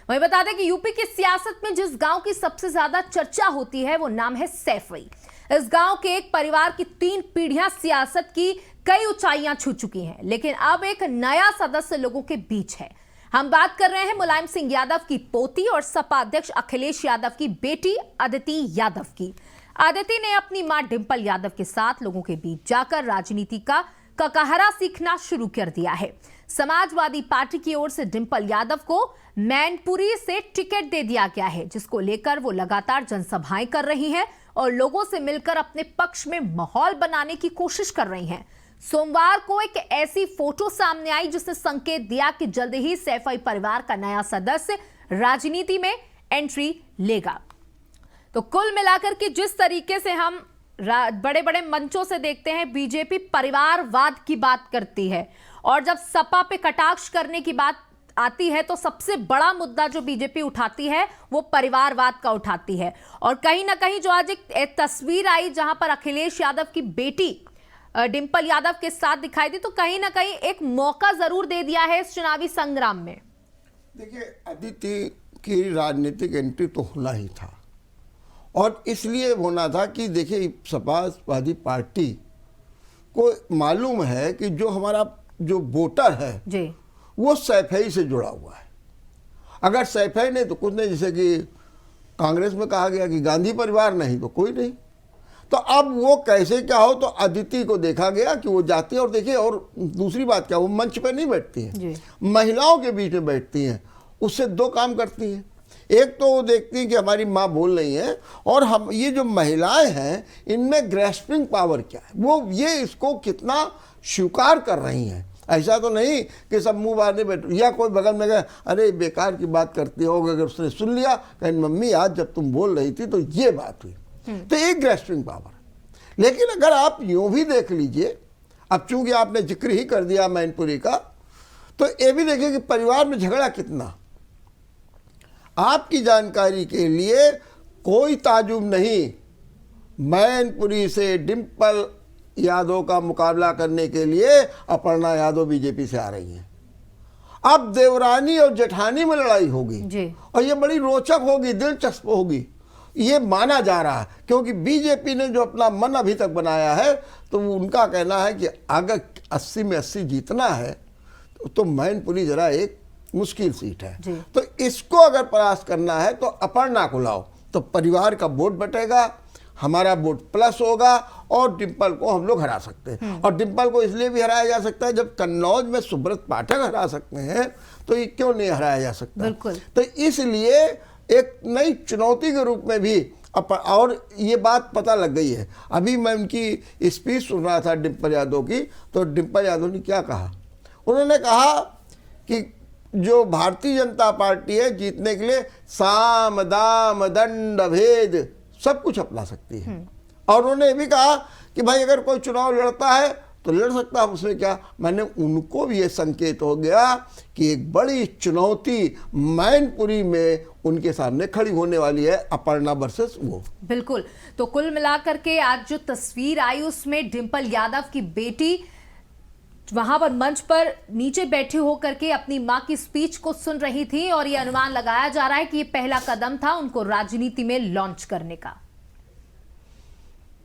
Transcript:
वहीं बता दें कि यूपी की सियासत में जिस गांव की सबसे ज्यादा चर्चा होती है वो नाम है सैफई। इस गांव के एक परिवार की 3 पीढ़ियां सियासत की कई ऊंचाइयां छू चुकी हैं, लेकिन अब एक नया सदस्य लोगों के बीच है। हम बात कर रहे हैं मुलायम सिंह यादव की पोती और सपा अध्यक्ष अखिलेश यादव की बेटी अदिति यादव की। अदिति ने अपनी मां डिंपल यादव के साथ लोगों के बीच जाकर राजनीति का ककहरा सीखना शुरू कर दिया है। समाजवादी पार्टी की ओर से डिंपल यादव को मैनपुरी से टिकट दे दिया गया है, जिसको लेकर वो लगातार जनसभाएं कर रही हैं और लोगों से मिलकर अपने पक्ष में माहौल बनाने की कोशिश कर रही हैं। सोमवार को एक ऐसी फोटो सामने आई जिसने संकेत दिया कि जल्द ही सैफई परिवार का नया सदस्य राजनीति में एंट्री लेगा। तो कुल मिलाकर के जिस तरीके से हम बड़े बड़े मंचों से देखते हैं, बीजेपी परिवारवाद की बात करती है और जब सपा पे कटाक्ष करने की बात आती है तो सबसे बड़ा मुद्दा जो बीजेपी उठाती है वो परिवारवाद का उठाती है। और कहीं ना कहीं जो आज एक तस्वीर आई जहां पर अखिलेश यादव की बेटी डिंपल यादव के साथ दिखाई दी, तो कहीं ना कहीं एक मौका जरूर दे दिया है इस चुनावी संग्राम में। देखिए, अदिति की राजनीतिक एंट्री तो होना ही था और इसलिए होना था कि देखिए समाजवादी पार्टी को मालूम है कि जो हमारा जो वोटर है जी, वो सैफई से जुड़ा हुआ है। अगर सैफई नहीं तो कुछ नहीं, जैसे कि कांग्रेस में कहा गया कि गांधी परिवार नहीं तो कोई नहीं। तो अब वो कैसे क्या हो, तो अदिति को देखा गया कि वो जाती है और देखिए, और दूसरी बात क्या, वो मंच पे नहीं बैठती हैं, महिलाओं के बीच में बैठती हैं। उससे 2 काम करती हैं। एक तो वो देखती हैं कि हमारी माँ बोल रही है, और हम ये जो महिलाएं हैं इनमें ग्रैस्पिंग पावर क्या है, वो ये इसको कितना स्वीकार कर रही हैं। ऐसा तो नहीं कि सब मुंह बांधे बैठे या कोई बगल में गए अरे बेकार की बात करती हो, अगर उसने सुन लिया कहीं मम्मी आज जब तुम बोल रही थी तो ये बात हुई, तो एक ग्रैस्पिंग पावर है। लेकिन अगर आप यूं भी देख लीजिए, अब चूंकि आपने जिक्र ही कर दिया मैनपुरी का, तो ये भी देखिए कि परिवार में झगड़ा कितना। आपकी जानकारी के लिए कोई ताजुब नहीं, मैनपुरी से डिंपल यादव का मुकाबला करने के लिए अपर्णा यादव बीजेपी से आ रही हैं। अब देवरानी और जेठानी में लड़ाई होगी और ये बड़ी रोचक होगी, दिलचस्प होगी, ये माना जा रहा है। क्योंकि बीजेपी ने जो अपना मन अभी तक बनाया है, तो उनका कहना है कि अगर 80 में 80 जीतना है तो मैनपुरी जरा एक मुश्किल सीट है, तो इसको अगर परास्त करना है तो अपर्णा को लाओ, तो परिवार का वोट बटेगा, हमारा वोट प्लस होगा और डिंपल को हम लोग हरा सकते हैं। और डिंपल को इसलिए भी हराया जा सकता है, जब कन्नौज में सुब्रत पाठक हरा सकते हैं तो ये क्यों नहीं हराया जा सकता। बिल्कुल। तो इसलिए एक नई चुनौती के रूप में भी और ये बात पता लग गई है। अभी मैं उनकी स्पीच सुन रहा था डिंपल यादव की, तो डिंपल यादव ने क्या कहा, उन्होंने कहा कि जो भारतीय जनता पार्टी है जीतने के लिए साम दाम दंड भेद सब कुछ अपना सकती है। और उन्होंने ये भी कहा कि भाई अगर कोई चुनाव लड़ता है तो लड़ सकता है, उसमें क्या। मैंने उनको भी ये संकेत हो गया कि एक बड़ी चुनौती मैनपुरी में उनके सामने खड़ी होने वाली है, अपर्णा वर्सेस वो। बिल्कुल। तो कुल मिलाकर के आज जो तस्वीर आई उसमें डिंपल यादव की बेटी वहां पर मंच पर नीचे बैठे होकर के अपनी मां की स्पीच को सुन रही थी और ये अनुमान लगाया जा रहा है कि ये पहला कदम था उनको राजनीति में लॉन्च करने का।